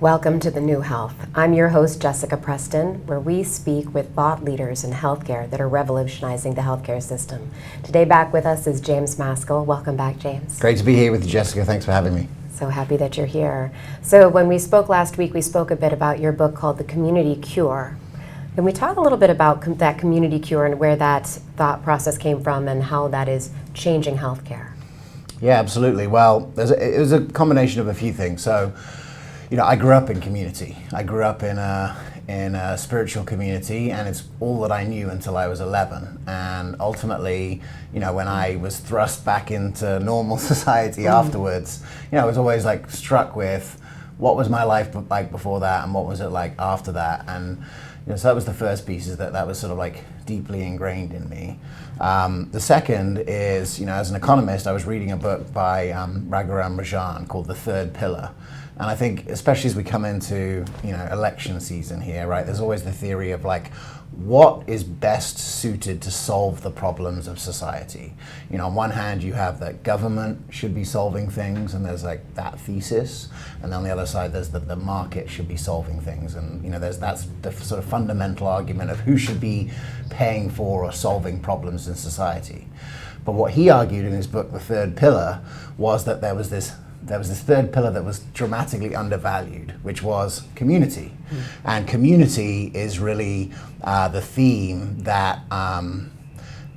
Welcome to The New Health. I'm your host, Jessica Preston, where we speak with thought leaders in healthcare that are revolutionizing the healthcare system. Today back with us is James Maskell. Welcome back, James. Great to be here with you, Jessica. Thanks for having me. So happy that you're here. So when we spoke last week, we spoke a bit about your book called The Community Cure. Can we talk a little bit about that community cure and where that thought process came from and how that is changing healthcare? Yeah, absolutely. Well, it was a combination of a few things. So, I grew up in community. I grew up in a spiritual community, and it's all that I knew until I was 11. And ultimately, when I was thrust back into normal society afterwards, I was always struck with what was my life like before that, and what was it like after that. And so that was the first piece, is that was sort of deeply ingrained in me. The second is, as an economist, I was reading a book by Raghuram Rajan called The Third Pillar. And I think, especially as we come into, election season here, right, there's always the theory of what is best suited to solve the problems of society. On one hand, you have that government should be solving things, and there's that thesis. And on the other side, there's that the market should be solving things. And, that's the sort of fundamental argument of who should be paying for or solving problems in society. But what he argued in his book, The Third Pillar, was that there was this third pillar that was dramatically undervalued, which was community. And community is really the theme that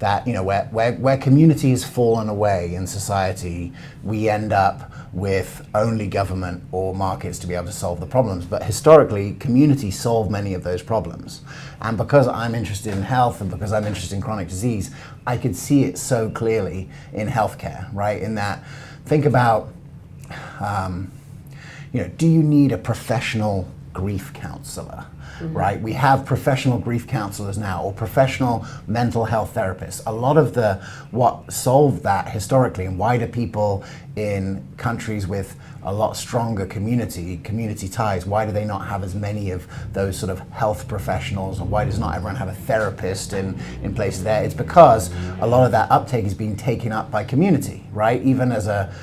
where community has fallen away in society, we end up with only government or markets to be able to solve the problems. But historically, community solved many of those problems. And because I'm interested in health and because I'm interested in chronic disease, I could see it so clearly in healthcare, right? In that, think about, do you need a professional grief counselor, right? We have professional grief counselors now, or professional mental health therapists. A lot of what solved that historically, and why do people in countries with a lot stronger community ties, why do they not have as many of those sort of health professionals, and why does not everyone have a therapist in places there? It's because a lot of that uptake is being taken up by community, right? Even as a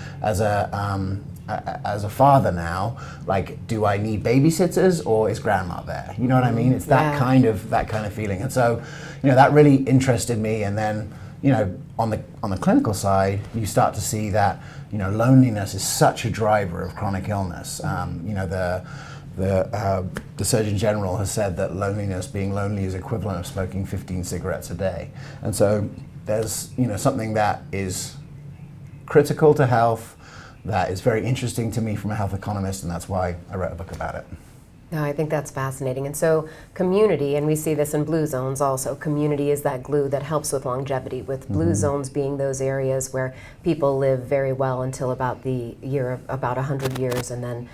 father now, do I need babysitters, or is grandma there? You know what I mean? It's that kind of feeling. And so, that really interested me. And then, on the clinical side, you start to see that, loneliness is such a driver of chronic illness. The Surgeon General has said that being lonely is equivalent of smoking 15 cigarettes a day. And so there's, something that is critical to health, that is very interesting to me from a health economist, and that's why I wrote a book about it. No, I think that's fascinating. And so community, and we see this in blue zones also, community is that glue that helps with longevity, with blue zones being those areas where people live very well until about the year of about 100 years and then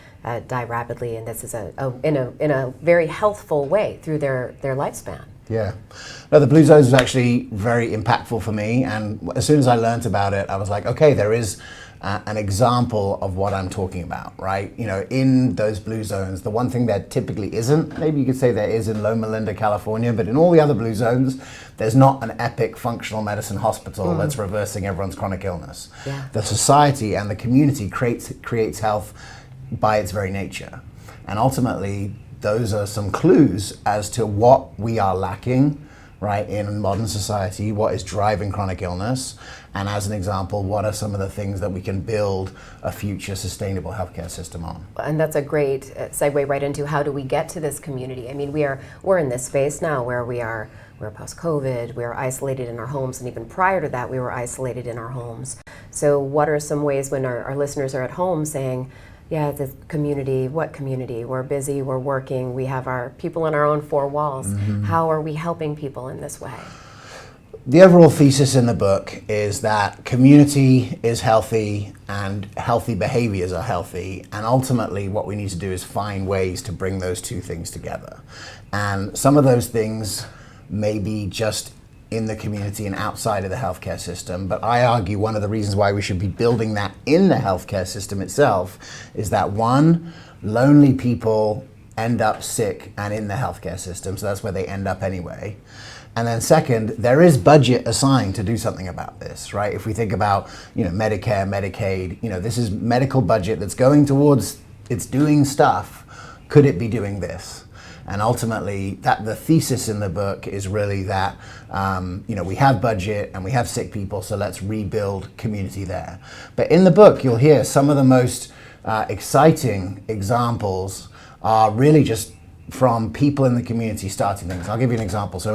die rapidly, and this is in a very healthful way through their lifespan. Yeah. No, the blue zones was actually very impactful for me, and as soon as I learned about it, I was like, okay, there is an example of what I'm talking about, right? In those blue zones, the one thing there typically isn't, maybe you could say there is in Loma Linda, California, but in all the other blue zones, there's not an epic functional medicine hospital that's reversing everyone's chronic illness. Yeah. The society and the community creates health by its very nature. And ultimately, those are some clues as to what we are lacking, right, in modern society, what is driving chronic illness, and as an example, what are some of the things that we can build a future sustainable healthcare system on. And that's a great segue right into how do we get to this community. I mean, we're in this space now where we're post-COVID, we're isolated in our homes, and even prior to that, we were isolated in our homes. So what are some ways when our listeners are at home saying, yeah, the community, what community? We're busy, we're working, we have our people in our own four walls. How are we helping people in this way? The overall thesis in the book is that community is healthy and healthy behaviors are healthy, and ultimately what we need to do is find ways to bring those two things together. And some of those things may be just in the community and outside of the healthcare system, but I argue one of the reasons why we should be building that in the healthcare system itself is that, one, lonely people end up sick and in the healthcare system, so that's where they end up anyway. And then second, there is budget assigned to do something about this, right? If we think about, Medicare, Medicaid, this is medical budget that's going towards, it's doing stuff Could it be doing this? And ultimately, the thesis in the book is really that we have budget and we have sick people, so let's rebuild community there. But in the book, you'll hear some of the most exciting examples are really just from people in the community starting things. I'll give you an example. So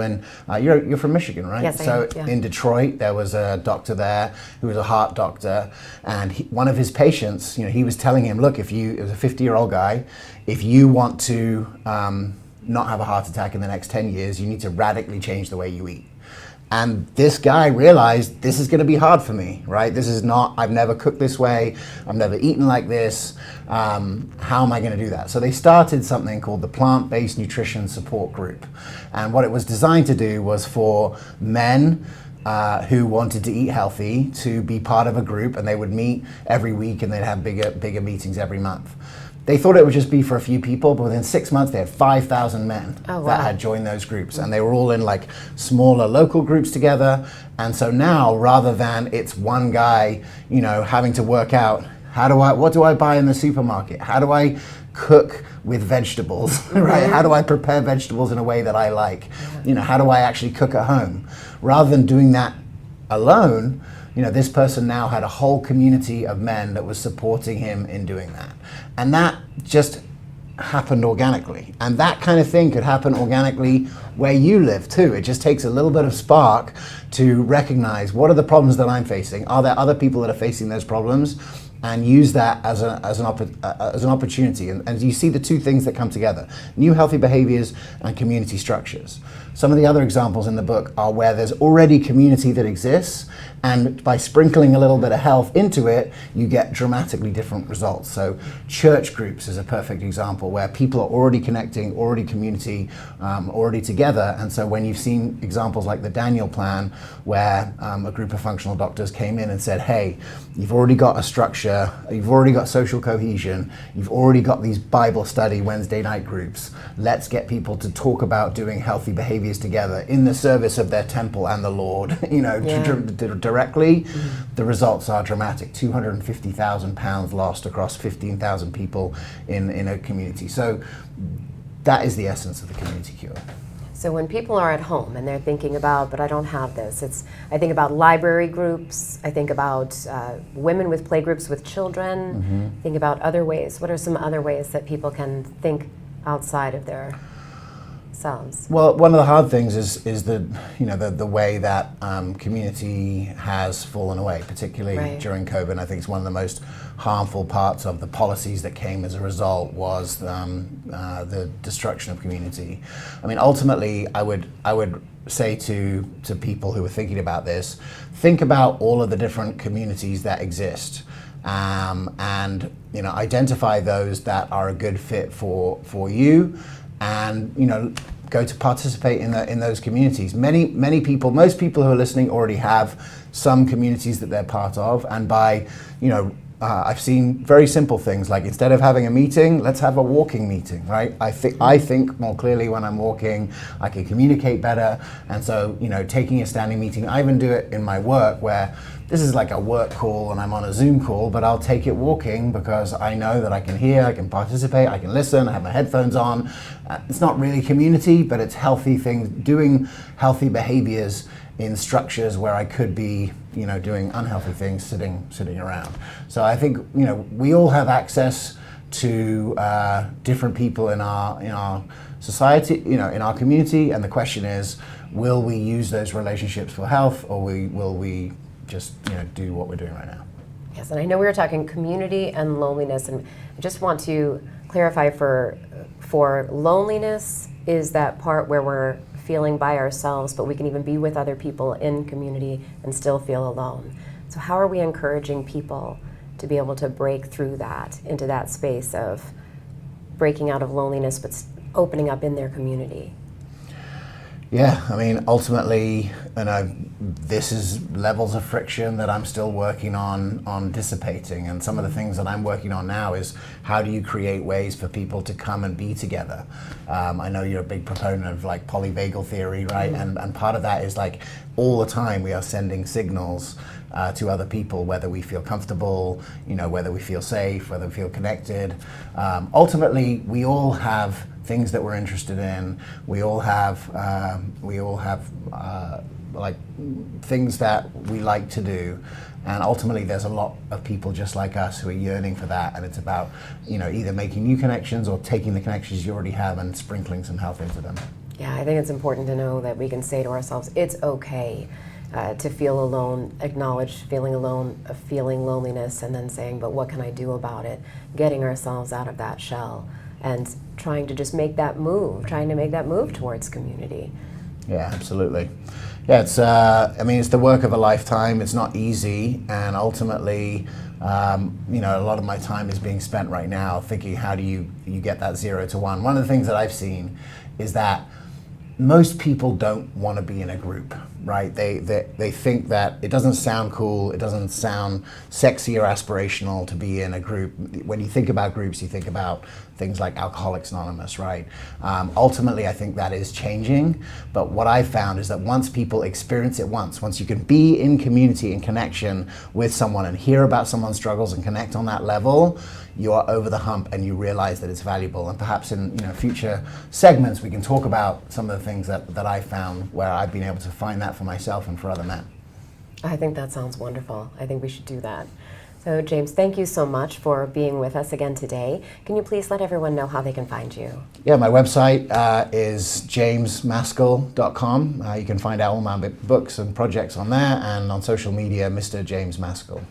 you're from Michigan, right? Yes, I so am, yeah. In Detroit, there was a doctor there who was a heart doctor, and one of his patients, he was telling him, look, it was a 50-year-old guy, if you want to not have a heart attack in the next 10 years, you need to radically change the way you eat. And this guy realized, this is going to be hard for me, right? I've never cooked this way. I've never eaten like this. How am I going to do that? So they started something called the Plant-Based Nutrition Support Group. And what it was designed to do was for men who wanted to eat healthy to be part of a group, and they would meet every week and they'd have bigger meetings every month. They thought it would just be for a few people, but within 6 months they had 5,000 men that had joined those groups, and they were all in like smaller local groups together. And so now, rather than it's one guy, having to work out, what do I buy in the supermarket? How do I cook with vegetables, right? How do I prepare vegetables in a way that I like? How do I actually cook at home? Rather than doing that alone, this person now had a whole community of men that was supporting him in doing that. And that just happened organically. And that kind of thing could happen organically where you live too. It just takes a little bit of spark to recognize, what are the problems that I'm facing? Are there other people that are facing those problems? And use that as an opportunity. And you see the two things that come together: new healthy behaviors and community structures. Some of the other examples in the book are where there's already community that exists, and by sprinkling a little bit of health into it, you get dramatically different results. So church groups is a perfect example where people are already connecting, already community, already together. And so when you've seen examples like the Daniel Plan, where a group of functional doctors came in and said, hey, you've already got a structure, you've already got social cohesion, you've already got these Bible study Wednesday night groups. Let's get people to talk about doing healthy behaviors together in the service of their temple and the Lord, directly. The results are dramatic. £250,000 lost across 15,000 people in a community. So that is the essence of the community cure. So when people are at home and they're thinking about, but I don't have this, I think about library groups, I think about women with play groups with children, think about other ways. What are some other ways that people can think outside of their selves? Well, one of the hard things is the way that community has fallen away, particularly during COVID. I think it's one of the most harmful parts of the policies that came as a result was the destruction of community. I mean, ultimately, I would say to people who are thinking about this, think about all of the different communities that exist. And identify those that are a good fit for you, and go to participate in those communities. Most people who are listening already have some communities that they're part of, and by I've seen very simple things like, instead of having a meeting, let's have a walking meeting, right? I think more clearly when I'm walking. I can communicate better, and so taking a standing meeting. I even do it in my work where this is like a work call and I'm on a Zoom call, but I'll take it walking because I know that I can hear, I can participate, I can listen, I have my headphones on. It's not really community, but it's healthy things, doing healthy behaviors in structures where I could be, doing unhealthy things, sitting around. So I think, we all have access to different people in our society, in our community, and the question is, will we use those relationships for health, or will we just do what we're doing right now? Yes, and I know we were talking community and loneliness, and I just want to clarify for loneliness is that part where we're feeling by ourselves, but we can even be with other people in community and still feel alone. So how are we encouraging people to be able to break through that, into that space of breaking out of loneliness, but opening up in their community? Yeah, I mean, ultimately, this is levels of friction that I'm still working on dissipating. And some of the things that I'm working on now is how do you create ways for people to come and be together? I know you're a big proponent of like polyvagal theory, right? And part of that is like all the time we are sending signals to other people, whether we feel comfortable, whether we feel safe, whether we feel connected. Ultimately, we all have things that we're interested in. We all have like things that we like to do, and ultimately there's a lot of people just like us who are yearning for that. And it's about either making new connections or taking the connections you already have and sprinkling some health into them. Yeah, I think it's important to know that we can say to ourselves, it's okay to feel alone, acknowledge feeling alone, feeling loneliness, and then saying, but what can I do about it? Getting ourselves out of that shell and trying to just make that move, towards community. Yeah, absolutely. Yeah, it's it's the work of a lifetime. It's not easy, and ultimately, a lot of my time is being spent right now thinking, how do you get that 0 to 1? One of the things that I've seen is that most people don't want to be in a group, right? They think that it doesn't sound cool, it doesn't sound sexy or aspirational to be in a group. When you think about groups, you think about things like Alcoholics Anonymous, right? Ultimately, I think that is changing, but what I've found is that once people experience it once you can be in community and connection with someone and hear about someone's struggles and connect on that level, you are over the hump and you realize that it's valuable. And perhaps in future segments we can talk about some of the things that I found where I've been able to find that for myself and for other men. I think that sounds wonderful. I think we should do that. So James, thank you so much for being with us again today. Can you please let everyone know how they can find you? Yeah, my website is jamesmaskell.com. You can find out all my books and projects on there, and on social media, Mr. James Maskell.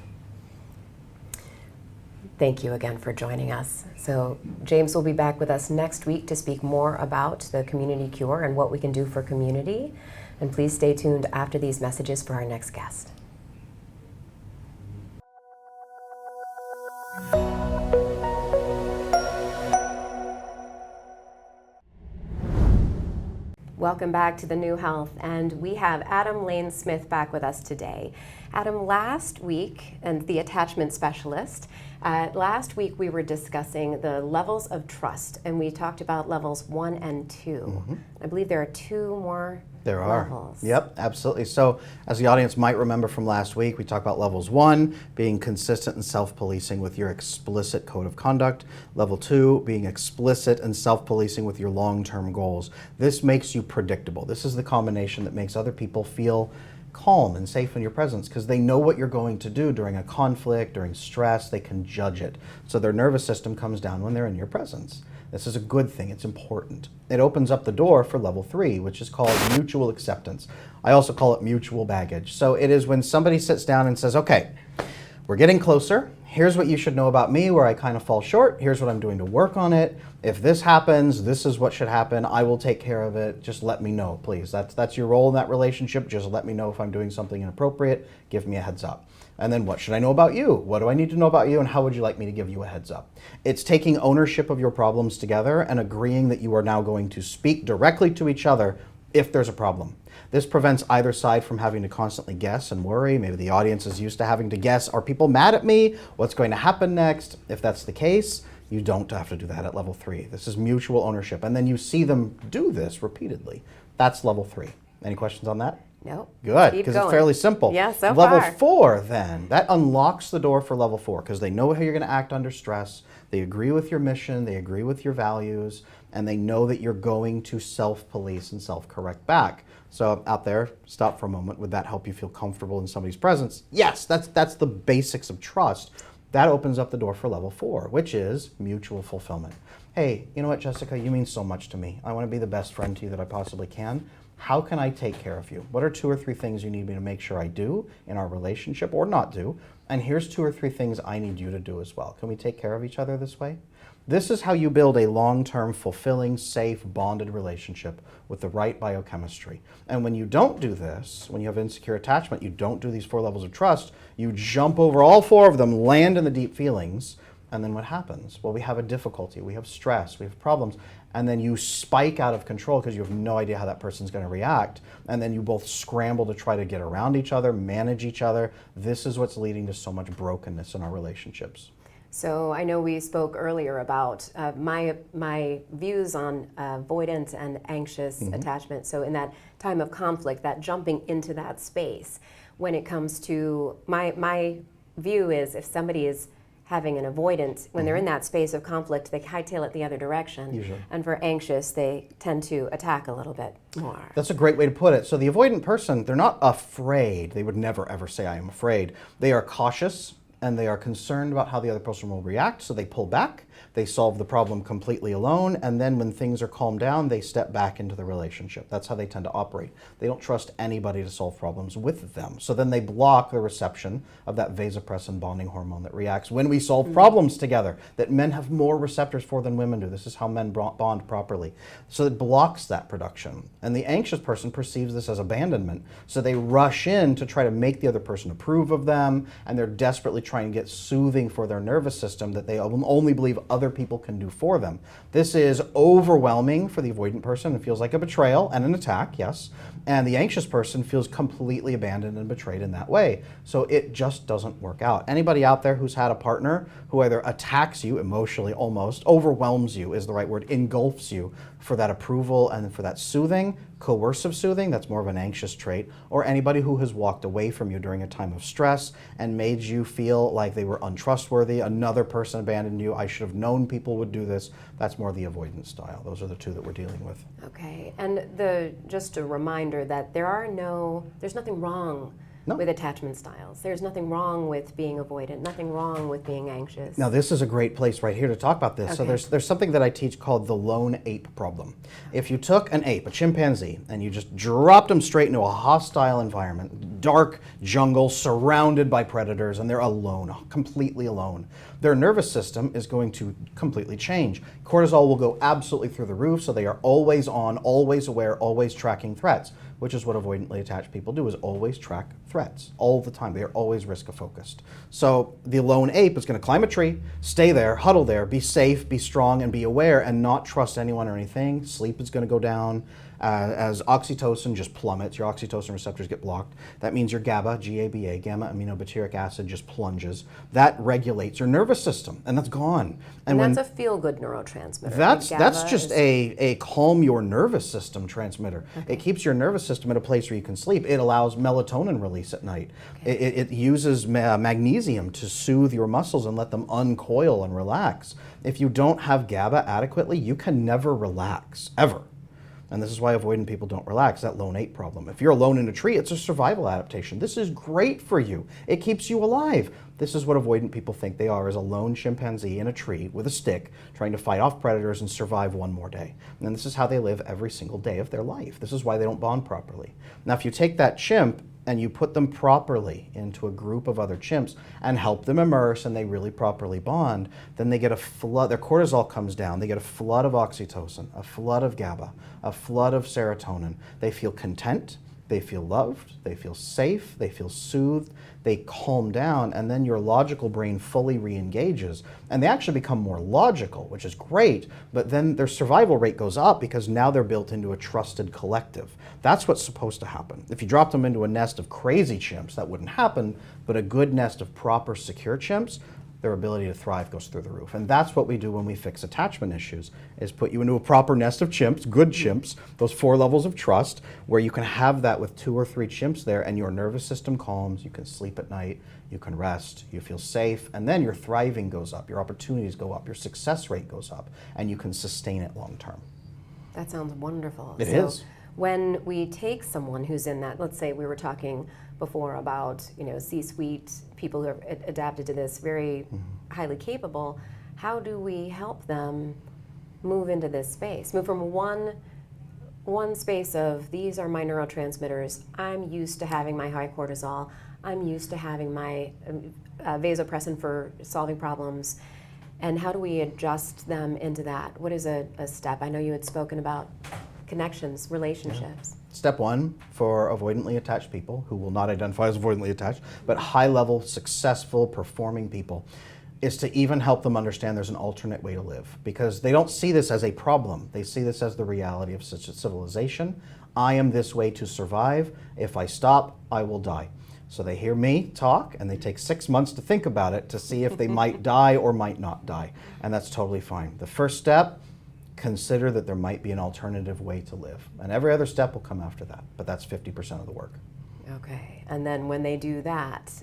Thank you again for joining us. So James will be back with us next week to speak more about the community cure and what we can do for community. And please stay tuned after these messages for our next guest. Welcome back to The New Health, and we have Adam Lane Smith back with us today. Adam, last week, and the attachment specialist, last week we were discussing the levels of trust, and we talked about levels 1 and 2. Mm-hmm. I believe there are 2 more There are. levels. Yep, absolutely. So as the audience might remember from last week, we talked about levels 1, being consistent and self-policing with your explicit code of conduct. Level 2, being explicit and self-policing with your long-term goals. This makes you predictable. This is the combination that makes other people feel calm and safe in your presence because they know what you're going to do during a conflict, during stress. They can judge it. So their nervous system comes down when they're in your presence. This is a good thing. It's important. It opens up the door for level 3, which is called mutual acceptance. I also call it mutual baggage. So it is when somebody sits down and says, okay, we're getting closer. Here's what you should know about me where I kind of fall short. Here's what I'm doing to work on it. If this happens, this is what should happen. I will take care of it. Just let me know, please. That's your role in that relationship. Just let me know if I'm doing something inappropriate. Give me a heads up. And then what should I know about you? What do I need to know about you, and how would you like me to give you a heads up? It's taking ownership of your problems together and agreeing that you are now going to speak directly to each other if there's a problem. This prevents either side from having to constantly guess and worry. Maybe the audience is used to having to guess, are people mad at me? What's going to happen next? If that's the case, you don't have to do that at level 3. This is mutual ownership. And then you see them do this repeatedly. That's level 3. Any questions on that? No. Good, because it's fairly simple. Yeah, so level far. 4 then, that unlocks the door for level 4 because they know how you're going to act under stress. They agree with your mission, they agree with your values, and they know that you're going to self-police and self-correct back. So out there, stop for a moment. Would that help you feel comfortable in somebody's presence? Yes, that's the basics of trust. That opens up the door for level 4, which is mutual fulfillment. Hey, you know what, Jessica, you mean so much to me. I want to be the best friend to you that I possibly can. How can I take care of you? What are 2 or 3 things you need me to make sure I do in our relationship or not do? And here's 2 or 3 things I need you to do as well. Can we take care of each other this way? This is how you build a long-term, fulfilling, safe, bonded relationship with the right biochemistry. And when you don't do this, when you have insecure attachment, you don't do these 4 levels of trust, you jump over all 4 of them, land in the deep feelings, and then what happens? Well, we have a difficulty, we have stress, we have problems, and then you spike out of control because you have no idea how that person's going to react, and then you both scramble to try to get around each other, manage each other. This is what's leading to so much brokenness in our relationships. So I know we spoke earlier about my views on avoidant and anxious attachment. So in that time of conflict, that jumping into that space, when it comes to my view is if somebody is having an avoidant, when they're in that space of conflict, they hightail it the other direction. Usually. And for anxious, they tend to attack a little bit more. That's a great way to put it. So the avoidant person, they're not afraid. They would never ever say, I am afraid. They are cautious, and they are concerned about how the other person will react, so they pull back, they solve the problem completely alone, and then when things are calmed down, they step back into the relationship. That's how they tend to operate. They don't trust anybody to solve problems with them. So then they block the reception of that vasopressin bonding hormone that reacts when we solve problems together, that men have more receptors for than women do. This is how men bond properly. So it blocks that production. And the anxious person perceives this as abandonment, so they rush in to try to make the other person approve of them, and they're desperately trying to get soothing for their nervous system that they only believe other people can do for them. This is overwhelming for the avoidant person. It feels like a betrayal and an attack, yes. And the anxious person feels completely abandoned and betrayed in that way. So it just doesn't work out. Anybody out there who's had a partner who either attacks you emotionally, almost, overwhelms you is the right word, engulfs you for that approval and for that soothing, coercive soothing, that's more of an anxious trait, or anybody who has walked away from you during a time of stress and made you feel like they were untrustworthy, another person abandoned you, I should have known people would do this, that's more the avoidance style. Those are the two that we're dealing with. Okay, and just a reminder that there's nothing wrong with attachment styles. There's nothing wrong with being avoidant, nothing wrong with being anxious. Now this is a great place right here to talk about this. Okay. So there's something that I teach called the lone ape problem. If you took an ape, a chimpanzee, and you just dropped them straight into a hostile environment, dark jungle surrounded by predators, and they're alone, completely alone, their nervous system is going to completely change. Cortisol will go absolutely through the roof, so they are always on, always aware, always tracking threats, which is what avoidantly attached people do, is always track threats all the time. They are always risk-focused. So the lone ape is going to climb a tree, stay there, huddle there, be safe, be strong, and be aware, and not trust anyone or anything. Sleep is going to go down. As oxytocin just plummets, your oxytocin receptors get blocked. That means your GABA, G-A-B-A, gamma-aminobutyric acid, just plunges. That regulates your nervous system, and that's gone. And that's a feel-good neurotransmitter. That's just a calm your nervous system transmitter. Okay. It keeps your nervous system at a place where you can sleep. It allows melatonin release at night. Okay. It uses magnesium to soothe your muscles and let them uncoil and relax. If you don't have GABA adequately, you can never relax, ever. And this is why avoidant people don't relax, that lone ape problem. If you're alone in a tree, it's a survival adaptation. This is great for you. It keeps you alive. This is what avoidant people think they are, as a lone chimpanzee in a tree with a stick trying to fight off predators and survive one more day. And this is how they live every single day of their life. This is why they don't bond properly. Now, if you take that chimp and you put them properly into a group of other chimps and help them immerse and they really properly bond, then they get a flood, their cortisol comes down, they get a flood of oxytocin, a flood of GABA, a flood of serotonin. They feel content, they feel loved, they feel safe, they feel soothed, they calm down, and then your logical brain fully re-engages. And they actually become more logical, which is great, but then their survival rate goes up because now they're built into a trusted collective. That's what's supposed to happen. If you drop them into a nest of crazy chimps, that wouldn't happen, but a good nest of proper, secure chimps, their ability to thrive goes through the roof. And that's what we do when we fix attachment issues, is put you into a proper nest of chimps, good chimps, those 4 levels of trust, where you can have that with 2 or 3 chimps there, and your nervous system calms, you can sleep at night, you can rest, you feel safe, and then your thriving goes up, your opportunities go up, your success rate goes up, and you can sustain it long term. That sounds wonderful. It is. When we take someone who's in that, let's say we were talking before about, C-suite people who are adapted to this, very highly capable, how do we help them move into this space? Move from one space of, these are my neurotransmitters, I'm used to having my high cortisol, I'm used to having my vasopressin for solving problems, and how do we adjust them into that? What is a step? I know you had spoken about connections, relationships. Yeah. Step 1 for avoidantly attached people, who will not identify as avoidantly attached, but high-level, successful, performing people. is to even help them understand there's an alternate way to live, because they don't see this as a problem. They see this as the reality of such a civilization. I am this way to survive. If I stop, I will die. So they hear me talk and they take 6 months to think about it to see if they might die or might not die. And that's totally fine. The first step, consider that there might be an alternative way to live. And every other step will come after that, but that's 50% of the work. Okay, and then when they do that?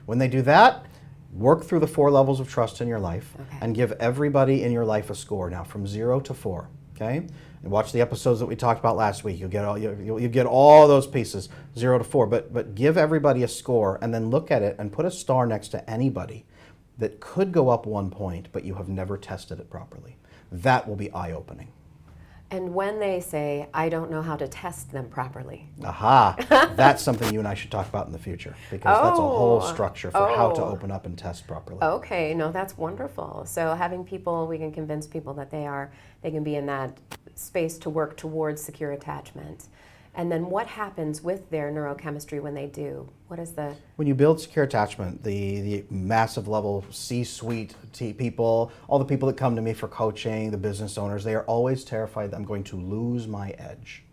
When they do that, work through the 4 levels of trust in your life, Okay. and give everybody in your life a score now from 0 to 4, okay? And watch the episodes that we talked about last week. You'll get all those pieces, 0 to 4, but give everybody a score and then look at it and put a star next to anybody that could go up 1 point, but you have never tested it properly. That will be eye-opening. And when they say, I don't know how to test them properly. Aha, that's something you and I should talk about in the future, because that's a whole structure for how to open up and test properly. Okay, no, that's wonderful. So having people, we can convince people that they can be in that space to work towards secure attachment. And then what happens with their neurochemistry when they do? What is the... When you build secure attachment, the massive level C-suite people, all the people that come to me for coaching, the business owners, they are always terrified that I'm going to lose my edge.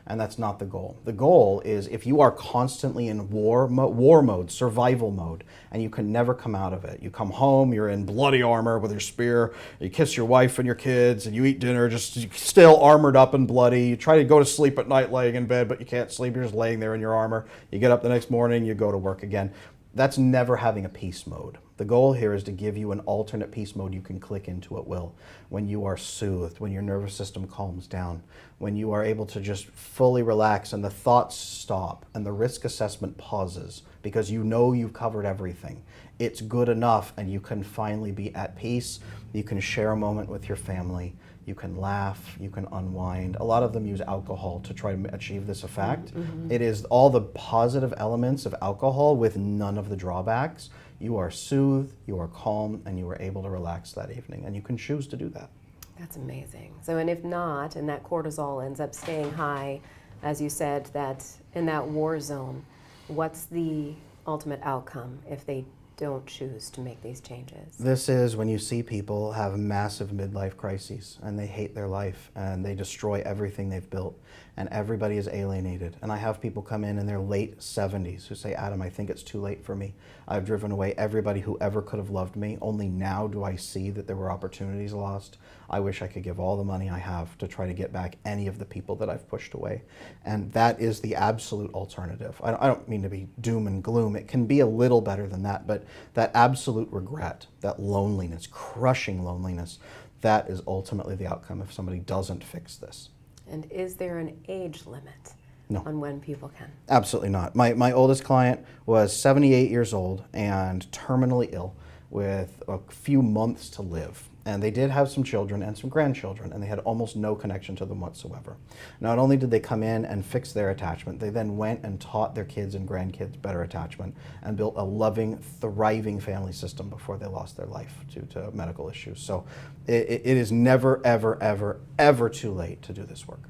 And that's not the goal. The goal is, if you are constantly in war mode, survival mode, and you can never come out of it. You come home, you're in bloody armor with your spear, you kiss your wife and your kids, and you eat dinner just still armored up and bloody. You try to go to sleep at night laying in bed, but you can't sleep, you're just laying there in your armor. You get up the next morning, you go to work again. That's never having a peace mode. The goal here is to give you an alternate peace mode you can click into at will. When you are soothed, when your nervous system calms down, when you are able to just fully relax and the thoughts stop and the risk assessment pauses because you know you've covered everything. It's good enough and you can finally be at peace. You can share a moment with your family. You can laugh, you can unwind. A lot of them use alcohol to try to achieve this effect. Mm-hmm. It is all the positive elements of alcohol with none of the drawbacks. You are soothed, you are calm, and you are able to relax that evening, and you can choose to do that. That's amazing. So, and if not, and that cortisol ends up staying high, as you said, that in that war zone, what's the ultimate outcome if they don't choose to make these changes? This is when you see people have massive midlife crises and they hate their life and they destroy everything they've built and everybody is alienated. And I have people come in their late 70s who say, Adam, I think it's too late for me. I've driven away everybody who ever could have loved me. Only now do I see that there were opportunities lost. I wish I could give all the money I have to try to get back any of the people that I've pushed away. And that is the absolute alternative. I don't mean to be doom and gloom. It can be a little better than that, but that absolute regret, that loneliness, crushing loneliness, that is ultimately the outcome if somebody doesn't fix this. And is there an age limit on when people can? Absolutely not. My oldest client was 78 years old and terminally ill with a few months to live. And they did have some children and some grandchildren, and they had almost no connection to them whatsoever. Not only did they come in and fix their attachment, they then went and taught their kids and grandkids better attachment and built a loving, thriving family system before they lost their life due to medical issues. So it is never, ever, ever, ever too late to do this work.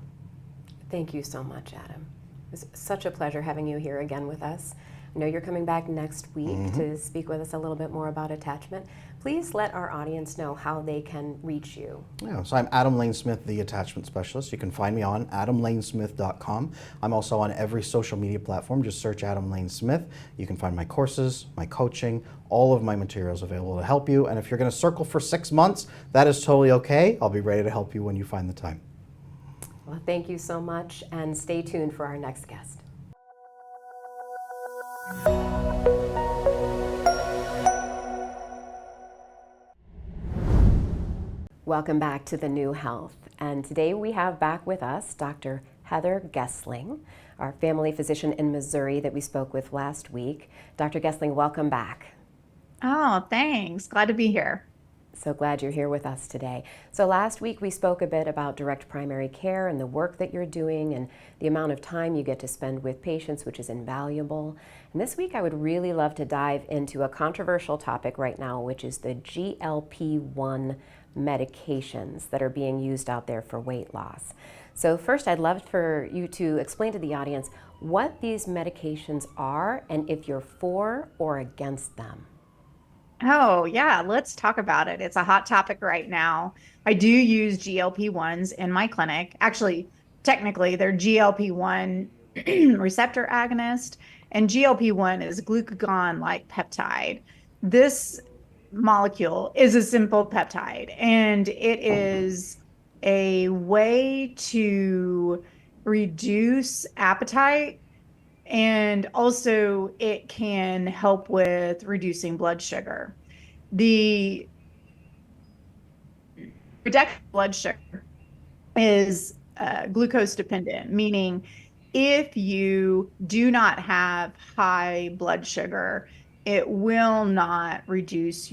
Thank you so much, Adam. It's such a pleasure having you here again with us. I know you're coming back next week to speak with us a little bit more about attachment. Please let our audience know how they can reach you. Yeah, so I'm Adam Lane Smith, the attachment specialist. You can find me on adamlanesmith.com. I'm also on every social media platform. Just search Adam Lane Smith. You can find my courses, my coaching, all of my materials available to help you. And if you're going to circle for 6 months, that is totally okay. I'll be ready to help you when you find the time. Well, thank you so much, and stay tuned for our next guest. Welcome back to The New Health, and today we have back with us Dr. Heather Gessling, our family physician in Missouri that we spoke with last week. Dr. Gessling, welcome back. Oh, thanks. Glad to be here. So glad you're here with us today. So last week we spoke a bit about direct primary care and the work that you're doing and the amount of time you get to spend with patients, which is invaluable. And this week I would really love to dive into a controversial topic right now, which is the GLP-1 medications that are being used out there for weight loss. So first, I'd love for you to explain to the audience what these medications are and if you're for or against them. Oh, yeah, let's talk about it. It's a hot topic right now. I do use GLP-1s in my clinic. Actually, technically, they're GLP-1 receptor agonist, and GLP-1 is glucagon-like peptide. This molecule is a simple peptide, and it is a way to reduce appetite, and also it can help with reducing blood sugar. The reduction of blood sugar is glucose dependent, meaning if you do not have high blood sugar, it will not reduce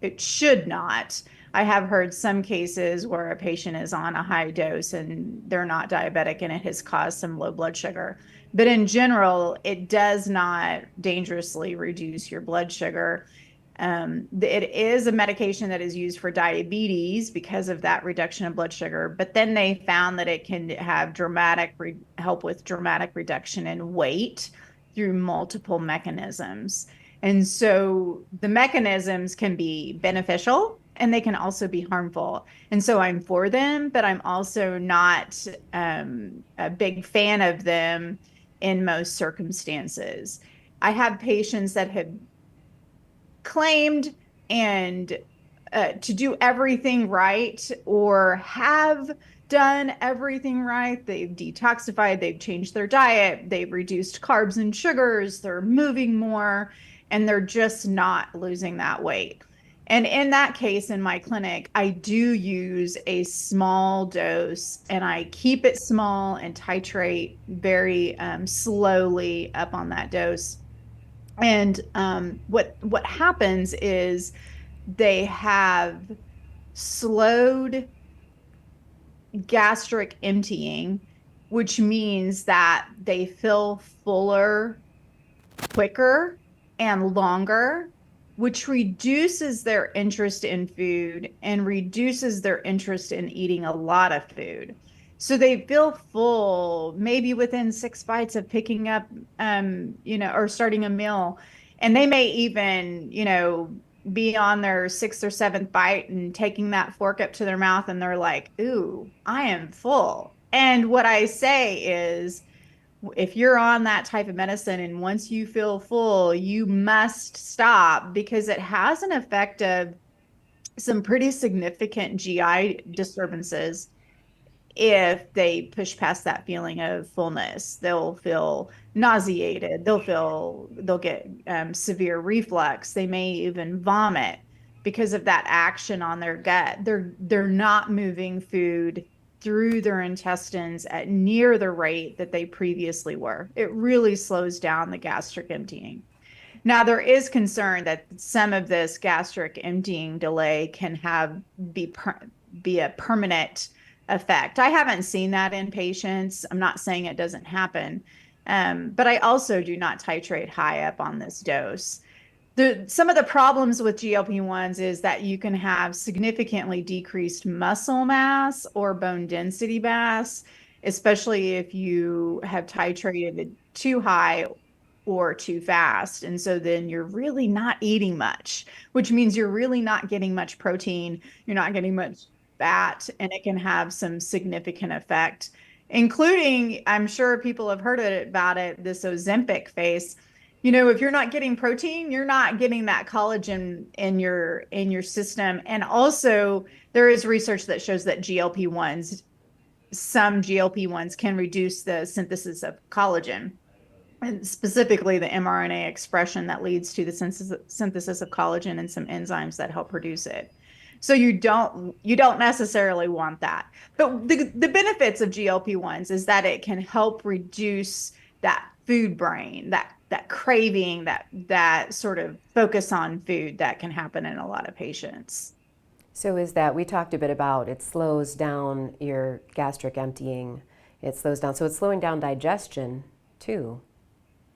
it should not. I have heard some cases where a patient is on a high dose and they're not diabetic and it has caused some low blood sugar. But in general, it does not dangerously reduce your blood sugar. It is a medication that is used for diabetes because of that reduction of blood sugar, but then they found that it can have help with dramatic reduction in weight through multiple mechanisms. And so the mechanisms can be beneficial and they can also be harmful. And so I'm for them, but I'm also not a big fan of them in most circumstances. I have patients that have claimed and to do everything right or have done everything right. They've detoxified, they've changed their diet, they've reduced carbs and sugars, they're moving more, and they're just not losing that weight. And in that case, in my clinic, I do use a small dose and I keep it small and titrate very slowly up on that dose. And what happens is they have slowed gastric emptying, which means that they feel fuller quicker and longer, which reduces their interest in food and reduces their interest in eating a lot of food. So they feel full, maybe within 6 bites of picking up, or starting a meal. And they may even, be on their sixth or seventh bite and taking that fork up to their mouth and they're like, ooh, I am full. And what I say is, if you're on that type of medicine and once you feel full, you must stop because it has an effect of some pretty significant GI disturbances. If they push past that feeling of fullness, they'll feel nauseated, they'll get severe reflux, they may even vomit because of that action on their gut. They're not moving food through their intestines at near the rate that they previously were. It really slows down the gastric emptying. Now, there is concern that some of this gastric emptying delay can be a permanent effect. I haven't seen that in patients. I'm not saying it doesn't happen, but I also do not titrate high up on this dose. Some of the problems with GLP-1s is that you can have significantly decreased muscle mass or bone density mass, especially if you have titrated too high or too fast. And so then you're really not eating much, which means you're really not getting much protein, you're not getting much fat, and it can have some significant effect, including, I'm sure people have heard about it, this Ozempic phase. If you're not getting protein, you're not getting that collagen in your system. And also there is research that shows that some GLP-1s can reduce the synthesis of collagen, and specifically the mRNA expression that leads to the synthesis of collagen and some enzymes that help produce it. So you don't necessarily want that. But the benefits of GLP-1s is that it can help reduce that food brain, that craving, that sort of focus on food that can happen in a lot of patients. So is that, we talked a bit about, it slows down your gastric emptying, so it's slowing down digestion too.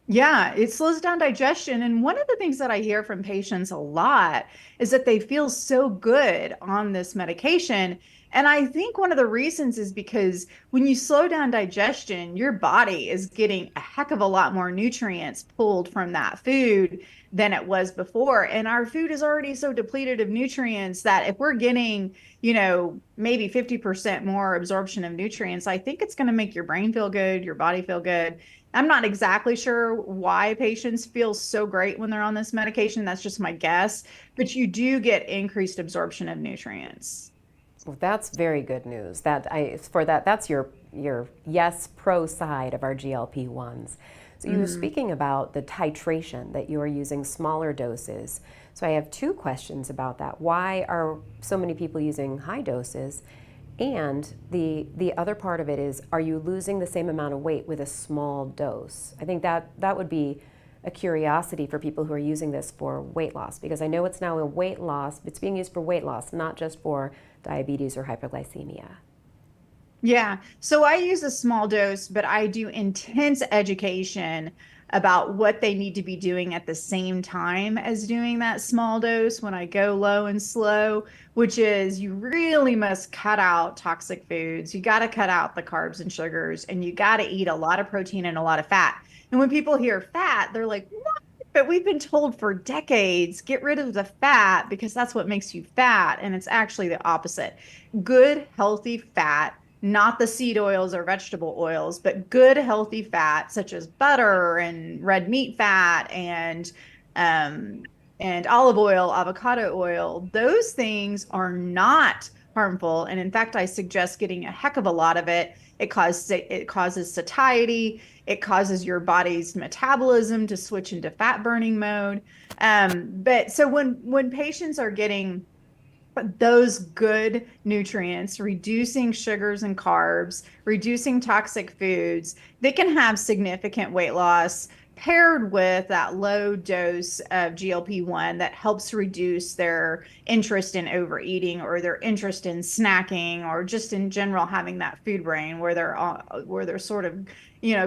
Yeah, it slows down digestion. And one of the things that I hear from patients a lot is that they feel so good on this medication. And I think one of the reasons is because when you slow down digestion, your body is getting a heck of a lot more nutrients pulled from that food than it was before. And our food is already so depleted of nutrients that if we're getting, maybe 50% more absorption of nutrients, I think it's going to make your brain feel good, your body feel good. I'm not exactly sure why patients feel so great when they're on this medication. That's just my guess, but you do get increased absorption of nutrients. Well, that's very good news. That's your yes pro side of our GLP-1s. So you were speaking about the titration, that you are using smaller doses. So I have two questions about that. Why are so many people using high doses? And the other part of it is, are you losing the same amount of weight with a small dose? I think that would be a curiosity for people who are using this for weight loss, because I know it's now a weight loss, it's being used for weight loss, not just for diabetes or hyperglycemia. Yeah. So I use a small dose, but I do intense education about what they need to be doing at the same time as doing that small dose when I go low and slow, which is you really must cut out toxic foods. You got to cut out the carbs and sugars, and you got to eat a lot of protein and a lot of fat. And when people hear fat, they're like, what? But we've been told for decades, get rid of the fat because that's what makes you fat. And it's actually the opposite. Good, healthy fat, not the seed oils or vegetable oils, but good, healthy fat, such as butter and red meat fat and olive oil, avocado oil. Those things are not harmful. And in fact, I suggest getting a heck of a lot of it. It causes satiety. It causes your body's metabolism to switch into fat burning mode. But so when patients are getting those good nutrients, reducing sugars and carbs, reducing toxic foods, they can have significant weight loss paired with that low dose of GLP-1 that helps reduce their interest in overeating or their interest in snacking or just in general having that food brain where they're sort of,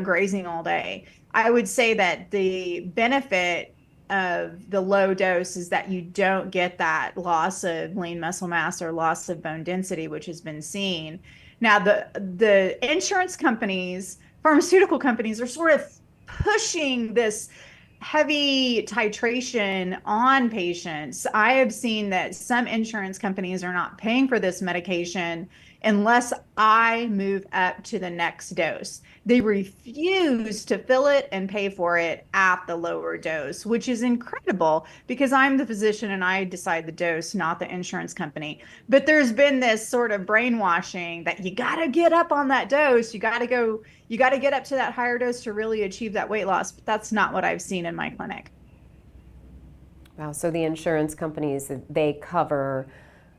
grazing all day. I would say that the benefit of the low dose is that you don't get that loss of lean muscle mass or loss of bone density, which has been seen. Now, the insurance companies, pharmaceutical companies are sort of pushing this heavy titration on patients. I have seen that some insurance companies are not paying for this medication unless I move up to the next dose. They refuse to fill it and pay for it at the lower dose, which is incredible because I'm the physician and I decide the dose, not the insurance company. But there's been this sort of brainwashing that you got to get up on that dose. You got to get up to that higher dose to really achieve that weight loss. But that's not what I've seen in my clinic. Wow. So the insurance companies, they cover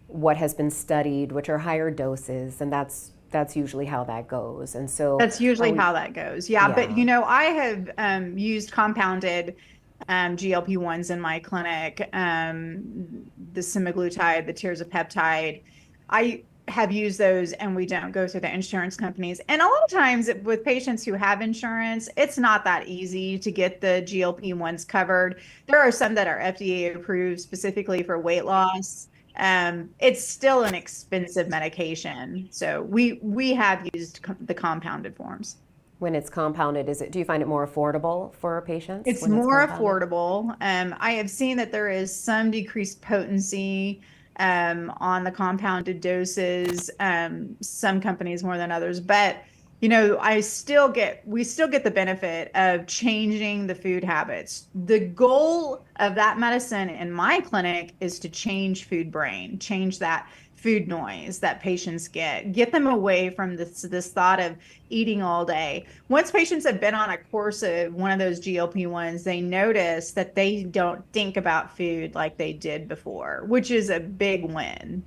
what has been studied, which are higher doses, and that's usually how that goes. And so that's usually how that goes. Yeah. But I have used compounded GLP-1s in my clinic, the semaglutide, the tirzepatide. I have used those and we don't go through the insurance companies. And a lot of times with patients who have insurance, it's not that easy to get the GLP-1s covered. There are some that are FDA approved specifically for weight loss. It's still an expensive medication. So we have used the compounded forms. When it's compounded, do you find it more affordable for patients? It's more affordable. I have seen that there is some decreased potency on the compounded doses, some companies more than others, but we still get the benefit of changing the food habits. The goal of that medicine in my clinic is to change food brain, change that food noise that patients get them away from this thought of eating all day. Once patients have been on a course of one of those GLP-1s, they notice that they don't think about food like they did before, which is a big win.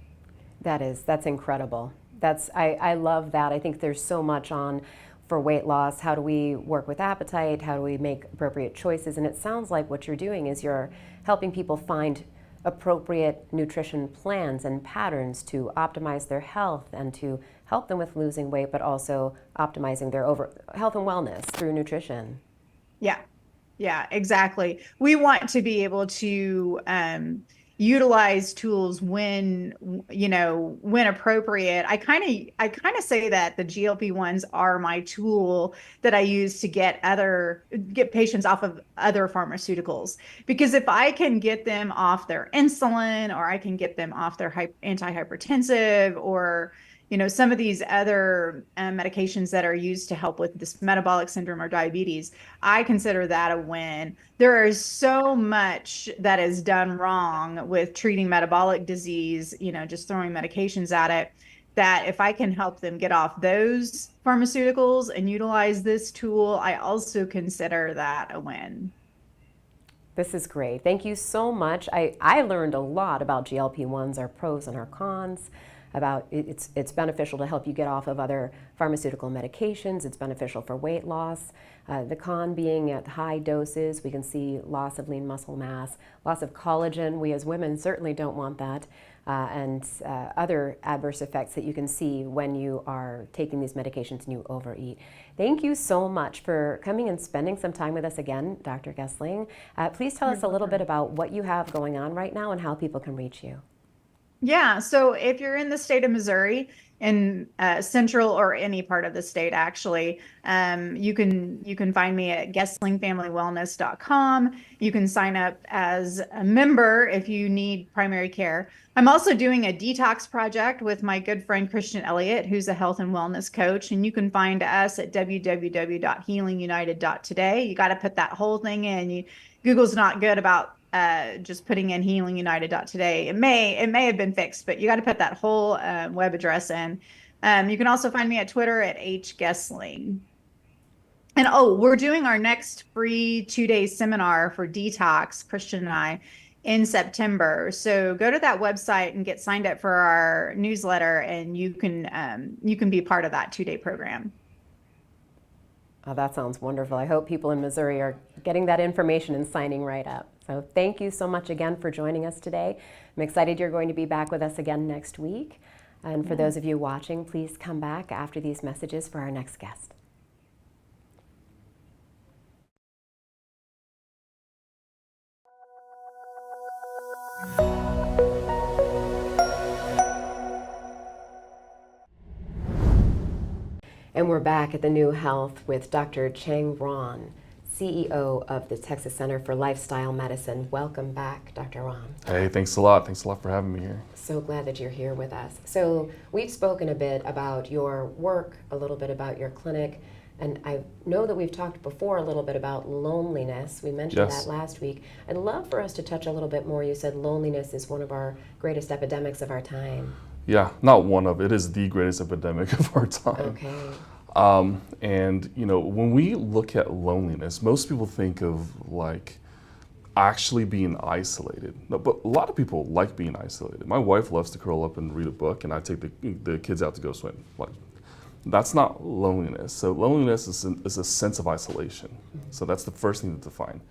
That's incredible. I love that. I think there's so much on for weight loss. How do we work with appetite? How do we make appropriate choices? And it sounds like what you're doing is you're helping people find appropriate nutrition plans and patterns to optimize their health and to help them with losing weight, but also optimizing their health and wellness through nutrition. Yeah, exactly. We want to be able to, utilize tools when, when appropriate. I kind of say that the GLP-1s are my tool that I use to get patients off of other pharmaceuticals. Because if I can get them off their insulin, or I can get them off their antihypertensive, or some of these other medications that are used to help with this metabolic syndrome or diabetes, I consider that a win. There is so much that is done wrong with treating metabolic disease, just throwing medications at it, that if I can help them get off those pharmaceuticals and utilize this tool, I also consider that a win. This is great. Thank you so much. I learned a lot about GLP-1s, our pros and our cons, about it's beneficial to help you get off of other pharmaceutical medications. It's beneficial for weight loss. The con being at high doses, we can see loss of lean muscle mass, loss of collagen. We as women certainly don't want that. And other adverse effects that you can see when you are taking these medications and you overeat. Thank you so much for coming and spending some time with us again, Dr. Gessling. Please tell us a little bit about what you have going on right now and how people can reach you. Yeah, so if you're in the state of Missouri, in central or any part of the state, actually, you can find me at GesslingFamilyWellness.com. You can sign up as a member if you need primary care. I'm also doing a detox project with my good friend Christian Elliott, who's a health and wellness coach, and you can find us at www.healingunited.today. You got to put that whole thing in. Google's not good about just putting in healingunited.today. It may have been fixed, but you got to put that whole web address in. You can also find me at Twitter at @Gessling. And we're doing our next free 2-day seminar for detox, Christian and I, in September. So go to that website and get signed up for our newsletter, and you can be part of that 2-day program. Oh, that sounds wonderful. I hope people in Missouri are getting that information and signing right up. So thank you so much again for joining us today. I'm excited you're going to be back with us again next week. And for those of you watching, please come back after these messages for our next guest. And we're back at the New Health with Dr. Cheng Ruan, CEO of the Texas Center for Lifestyle Medicine. Welcome back, Dr. Ruan. Hey, thanks a lot. Thanks a lot for having me here. So glad that you're here with us. So we've spoken a bit about your work, a little bit about your clinic, and I know that we've talked before a little bit about loneliness. We mentioned Yes. that last week. I'd love for us to touch a little bit more. You said loneliness is one of our greatest epidemics of our time. Yeah, not one of, it is the greatest epidemic of our time. Okay. And when we look at loneliness, most people think of like actually being isolated. No, but a lot of people like being isolated. My wife loves to curl up and read a book, and I take the kids out to go swim. Like, that's not loneliness. So loneliness is a sense of isolation. So that's the first thing to define.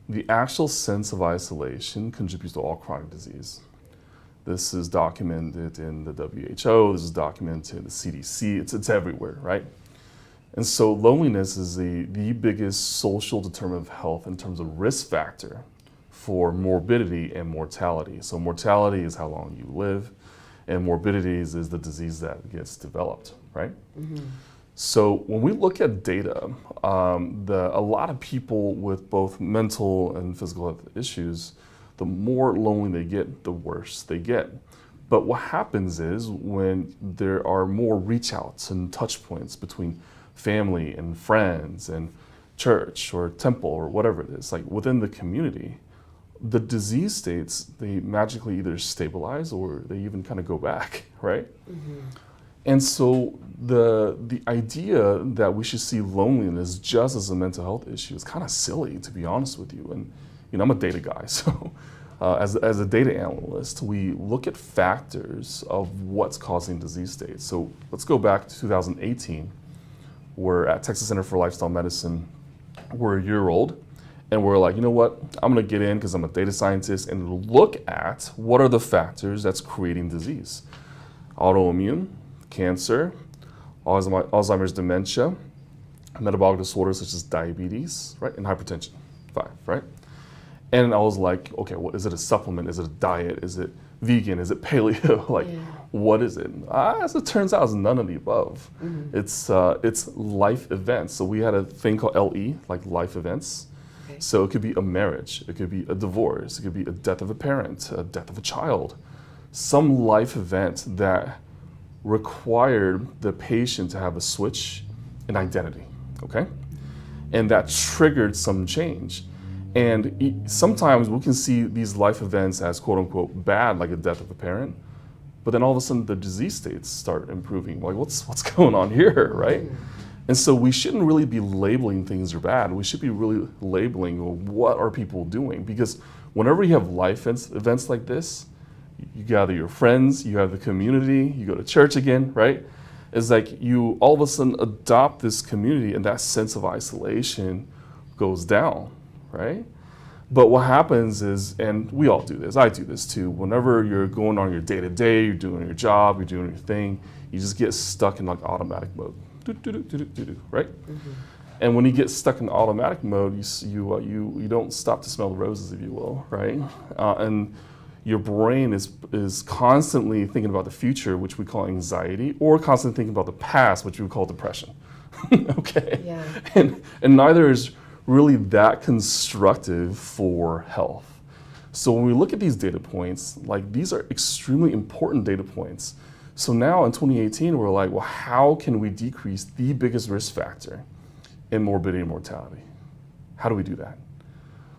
The actual sense of isolation contributes to all chronic disease. This is documented in the WHO, this is documented in the CDC, it's everywhere, right? And so loneliness is the biggest social determinant of health in terms of risk factor for morbidity and mortality. So mortality is how long you live, and morbidity is the disease that gets developed, right? Mm-hmm. So when we look at data, a lot of people with both mental and physical health issues, the more lonely they get, the worse they get. But what happens is when there are more reach outs and touch points between family and friends and church or temple or whatever it is, like within the community, the disease states, they magically either stabilize or they even kind of go back, right? Mm-hmm. And so the idea that we should see loneliness just as a mental health issue is kind of silly, to be honest with you. And I'm a data guy, so as a data analyst, we look at factors of what's causing disease states. So let's go back to 2018. We're at Texas Center for Lifestyle Medicine. We're a year old, and we're like, you know what? I'm going to get in because I'm a data scientist and look at what are the factors that's creating disease. Autoimmune, cancer, Alzheimer's dementia, metabolic disorders such as diabetes, right, and hypertension, 5, right? And I was like, okay, well, is it a supplement? Is it a diet? Is it vegan? Is it paleo? Like, what is it? As it turns out, it's none of the above. It's life events. So we had a thing called LE, like life events. Okay. So it could be a marriage, it could be a divorce, it could be a death of a parent, a death of a child, some life event that required the patient to have a switch in identity, okay? And that triggered some change. And sometimes we can see these life events as quote unquote bad, like a death of a parent, but then all of a sudden the disease states start improving. Like what's going on here, right? And so we shouldn't really be labeling things are bad. We should be really labeling, well, what are people doing? Because whenever you have life events like this, you gather your friends, you have the community, you go to church again, right? It's like you all of a sudden adopt this community and that sense of isolation goes down, right? But what happens is, and we all do this, I do this too, whenever you're going on your day-to-day, you're doing your job, you're doing your thing, you just get stuck in like automatic mode, right? And when you get stuck in automatic mode, you don't stop to smell the roses, if you will, right? And your brain is constantly thinking about the future, which we call anxiety, or constantly thinking about the past, which we call depression. Okay? Yeah. And neither is really that constructive for health. So when we look at these data points, like these are extremely important data points. So now in 2018, we're like, well, how can we decrease the biggest risk factor in morbidity and mortality? How do we do that?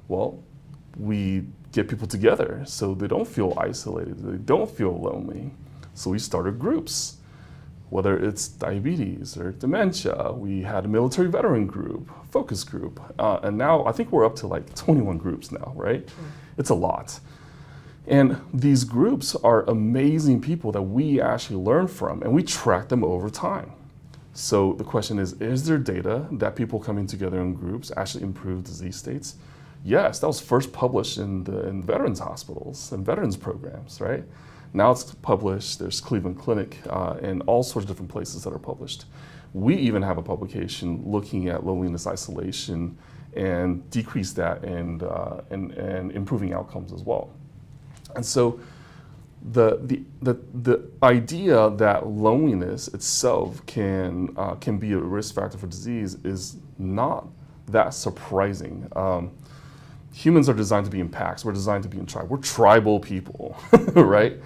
Well, we get people together so they don't feel isolated, they don't feel lonely. So we started groups, whether it's diabetes or dementia. We had a military veteran group, focus group, and now I think we're up to like 21 groups now, right? It's a lot. And these groups are amazing people that we actually learn from, and we track them over time. So the question is there data that people coming together in groups actually improve disease states? Yes, that was first published in veterans hospitals and veterans programs, right? Now it's published, there's Cleveland Clinic, and all sorts of different places that are published. We even have a publication looking at loneliness, isolation, and decrease that and improving outcomes as well. And so the idea that loneliness itself can be a risk factor for disease is not that surprising. Humans are designed to be in packs. We're designed to be in tribe. We're tribal people, right?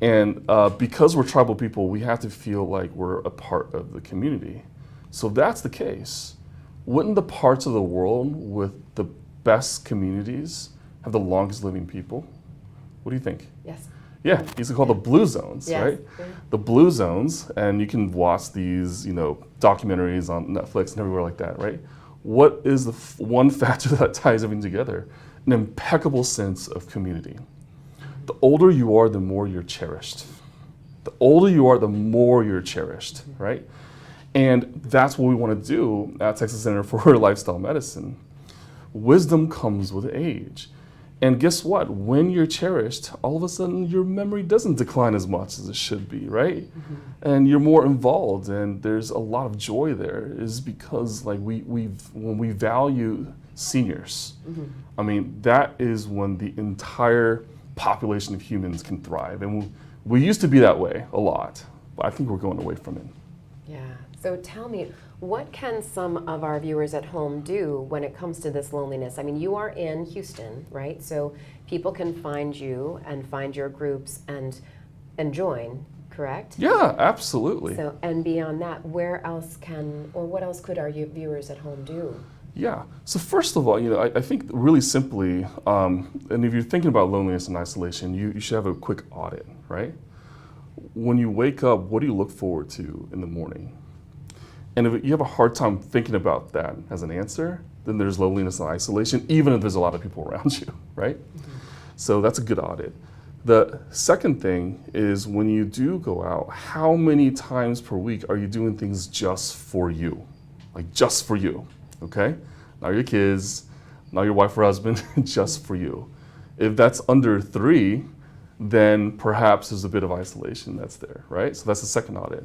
And because we're tribal people, we have to feel like we're a part of the community. So if that's the case, wouldn't the parts of the world with the best communities have the longest living people? What do you think? Yes. Yeah, these are called the blue zones, Yes. right? The blue zones, and you can watch these, documentaries on Netflix and everywhere like that, right? What is the one factor that ties everything together? An impeccable sense of community. The older you are, the more you're cherished. The older you are, the more you're cherished, right? And that's what we want to do at Texas Center for Lifestyle Medicine. Wisdom comes with age. And guess what? When you're cherished, all of a sudden your memory doesn't decline as much as it should be, right? And you're more involved, and there's a lot of joy there. Is because like when we value seniors, I mean that is when the entire population of humans can thrive. And we used to be that way a lot, but I think we're going away from it. Yeah. So tell me, what can some of our viewers at home do when it comes to this loneliness? I mean, you are in Houston, right? So people can find you and find your groups and join, correct? Yeah, absolutely. So, and beyond that, what else could our viewers at home do? Yeah. So first of all, I think really simply, and if you're thinking about loneliness and isolation, you should have a quick audit, right? When you wake up, what do you look forward to in the morning? And if you have a hard time thinking about that as an answer, then there's loneliness and isolation, even if there's a lot of people around you, right? So that's a good audit. The second thing is when you do go out, how many times per week are you doing things just for you? Like just for you, okay? Not your kids, not your wife or husband, just for you. If that's under 3, then perhaps there's a bit of isolation that's there, right? So that's the second audit.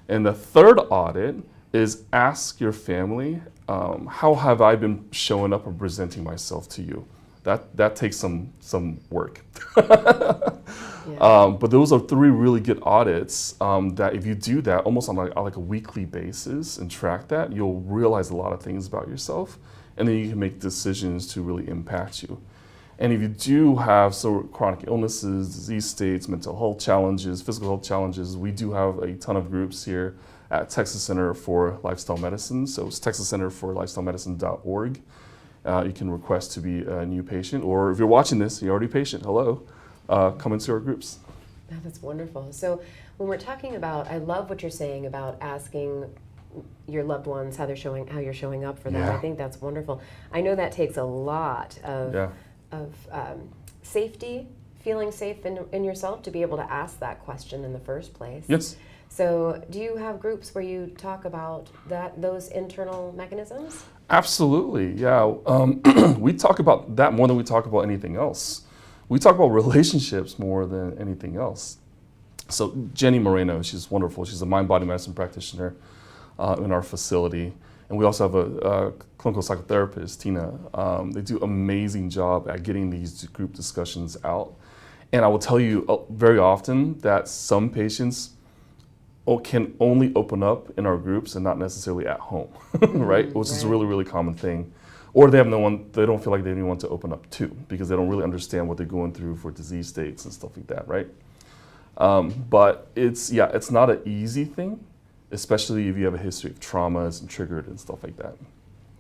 And the third audit is ask your family, how have I been showing up or presenting myself to you? that takes some work. Yeah. But those are 3 really good audits that if you do that almost on like a weekly basis and track that, you'll realize a lot of things about yourself, and then you can make decisions to really impact you. And if you do have chronic illnesses, disease states, mental health challenges, physical health challenges, we do have a ton of groups here at Texas Center for Lifestyle Medicine. So it's texascenterforlifestylemedicine.org. You can request to be a new patient, or if you're watching this, you're already a patient, hello, come into our groups. Oh, that's wonderful. So when we're talking about, I love what you're saying about asking your loved ones how you're showing up for them. Yeah. I think that's wonderful. I know that takes a lot of Yeah. safety, feeling safe in yourself to be able to ask that question in the first place. Yes. So do you have groups where you talk about those internal mechanisms? Absolutely, yeah. We talk about that more than we talk about anything else. We talk about relationships more than anything else. So Jenny Moreno, she's wonderful. She's a mind-body medicine practitioner in our facility. And we also have a clinical psychotherapist, Tina. They do an amazing job at getting these group discussions out. And I will tell you very often that some patients can only open up in our groups and not necessarily at home, right? Which is a really, really common thing. Or they have no one, they don't feel like they have anyone to open up to because they don't really understand what they're going through for disease states and stuff like that, right? But it's not an easy thing, especially if you have a history of traumas and triggered and stuff like that.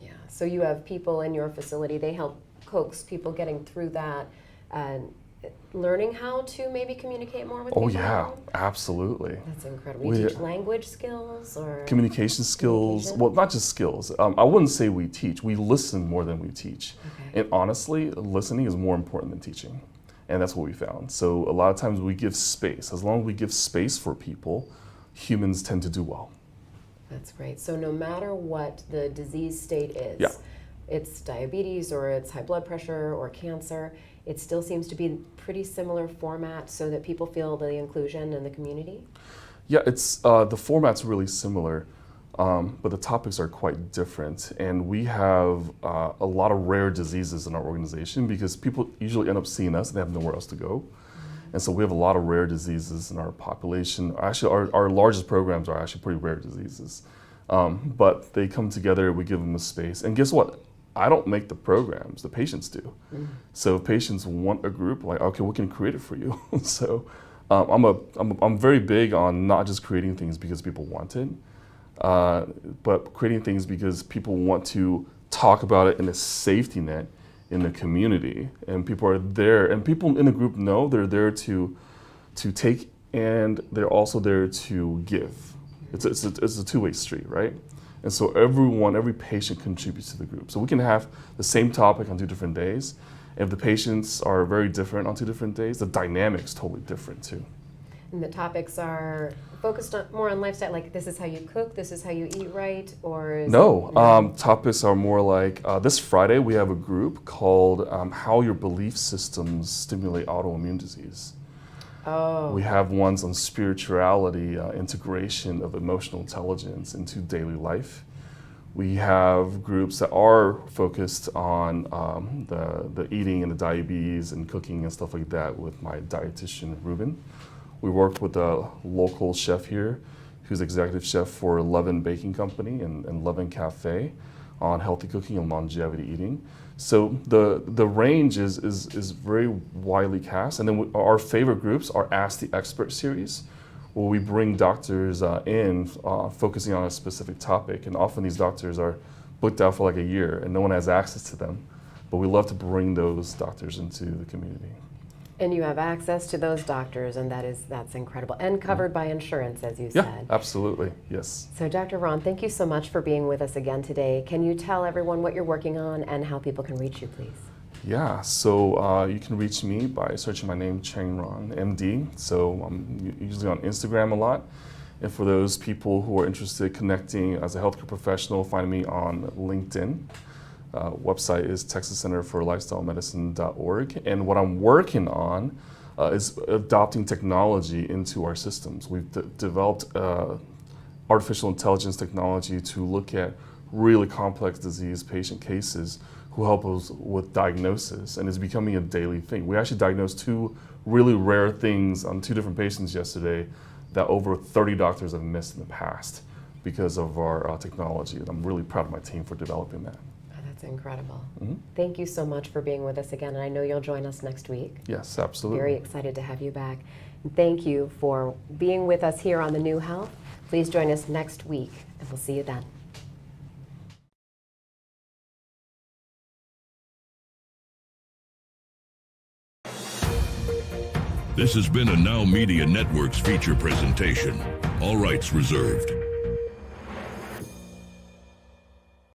Yeah, so you have people in your facility, they help coax people getting through that and learning how to maybe communicate more with people. Oh yeah, absolutely. That's incredible. You teach language skills or? Communication skills, Communication? well, not just skills. I wouldn't say we teach, we listen more than we teach. Okay. And honestly, listening is more important than teaching. And that's what we found. So a lot of times we give space. As long as we give space for people, humans tend to do well. That's great. So no matter what the disease state is, Yeah. it's diabetes or it's high blood pressure or cancer, it still seems to be pretty similar format so that people feel the inclusion in the community? Yeah, it's the format's really similar, but the topics are quite different. And we have a lot of rare diseases in our organization because people usually end up seeing us and they have nowhere else to go. And so we have a lot of rare diseases in our population. Actually, our largest programs are actually pretty rare diseases. But they come together, we give them a space. And guess what? I don't make the programs, the patients do. So if patients want a group, like, okay, we can create it for you. So I'm very big on not just creating things because people want it, but creating things because people want to talk about it in a safety net in the community, and people are there, and people in the group know they're there to take, and they're also there to give. It's a two-way street, right? And so every patient contributes to the group. So we can have the same topic on 2 different days. If the patients are very different on 2 different days, the dynamic's totally different too. And the topics are focused more on lifestyle, like this is how you cook, this is how you eat right, or is topics are more like, this Friday we have a group called How Your Belief Systems Stimulate Autoimmune Disease. Oh. We have ones on spirituality, integration of emotional intelligence into daily life. We have groups that are focused on the eating and the diabetes and cooking and stuff like that with my dietitian, Ruben. We work with a local chef here who's executive chef for Levin Baking Company and Levin Cafe on healthy cooking and longevity eating. So the range is very widely cast. And then our favorite groups are Ask the Expert series, where we bring doctors in focusing on a specific topic. And often these doctors are booked out for like a year and no one has access to them. But we love to bring those doctors into the community. And you have access to those doctors, and that's incredible. And covered by insurance, as you Yeah, said. absolutely, yes. So Dr. Ruan, thank you so much for being with us again today. Can you tell everyone what you're working on and how people can reach you, please? Yeah, so you can reach me by searching my name, Cheng Ruan, MD. So I'm usually on Instagram a lot. And for those people who are interested in connecting as a healthcare professional, find me on LinkedIn. Website is texascenterforlifestylemedicine.org. And what I'm working on is adopting technology into our systems. We've developed artificial intelligence technology to look at really complex disease patient cases who help us with diagnosis, and it's becoming a daily thing. We actually diagnosed 2 really rare things on 2 different patients yesterday that over 30 doctors have missed in the past because of our technology. And I'm really proud of my team for developing that. Oh, that's incredible. Mm-hmm. Thank you so much for being with us again, and I know you'll join us next week. Yes, absolutely. Very excited to have you back. And thank you for being with us here on The New Health. Please join us next week, and we'll see you then. This has been a Now Media Networks feature presentation. All rights reserved.